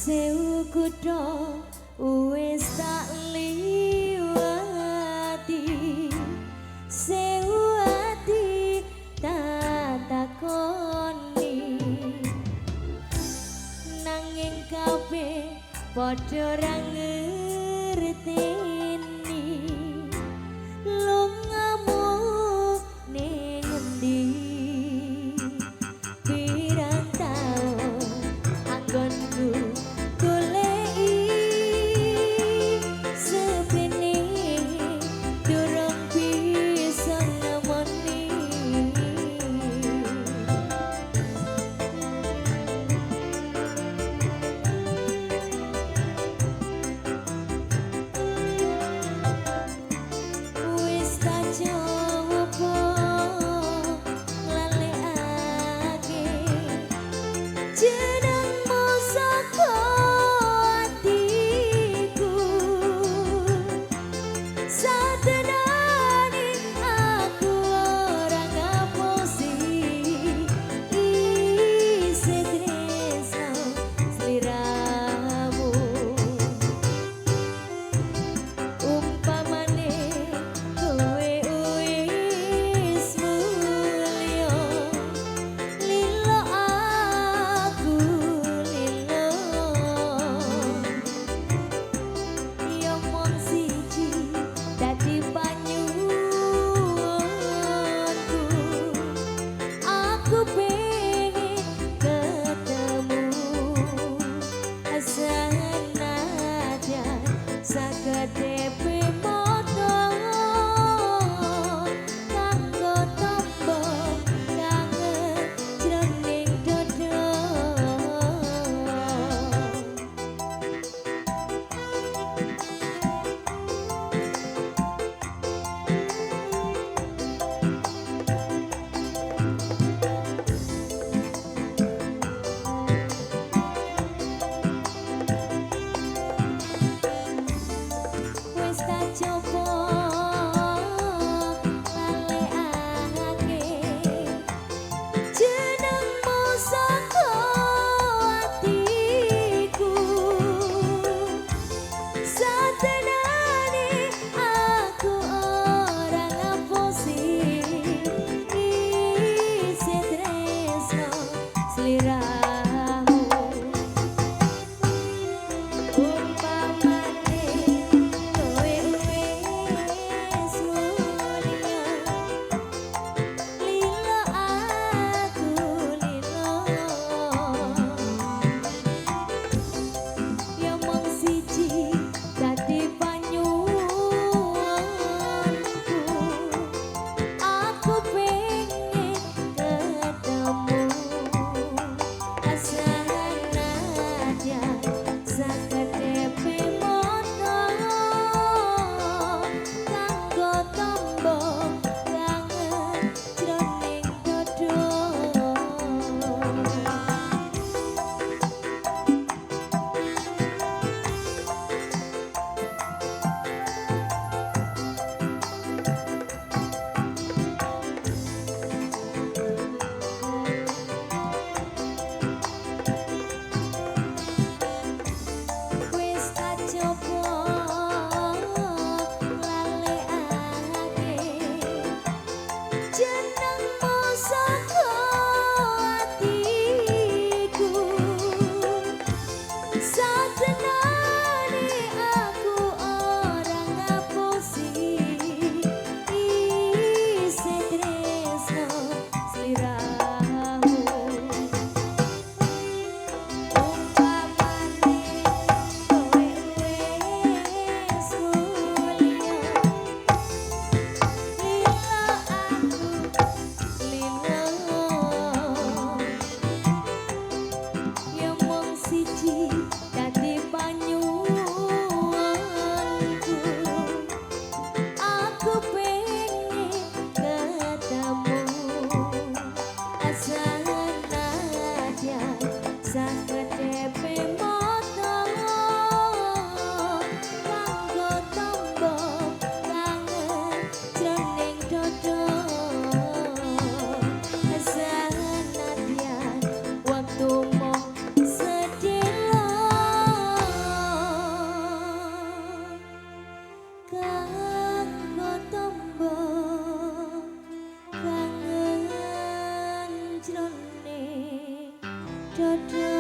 Sewu kutha wis tak liwati, sewu ati tak takoni, nanging kabeh padha ra ngerteni lungamu ning endi. Pirang taun anggonku goleki sepene durung bisa nemoni. Wis tak coba nglalekake jenengmu saka atiku, satenane aku ora ngapusi isih tresno sliramu. Umpamane kowe wis mulya, lilo aku lilo, ya mung siji dadi panyuwunku, aku pengen ketemu sanajan sakedepe moto kanggo tombo kangen jroning dodo. Wis tak coba nglalekake jenengmu saka atiku, satenane aku ora ngapusi isih tresno sliramu. Umpamane kowe wis mulya, lilo aku lilo, ya mung siji dadi panyuwunku, aku pengen ketemu sanajan sakedepe moto kanggo tombo kangen jroning dodo. Wis tak coba nglalekake jenengmu saka atiku, satenane aku ora ngapusi isih tresno sliramu. Umpamane kowe wis mulya, lilo aku lilo, ya mung siji dadi panyuwunku, aku pengen ketemu sanajan sakedepe moto kanggo tombo kangen jroning dodo. Sanajan waktu mo sedih dodo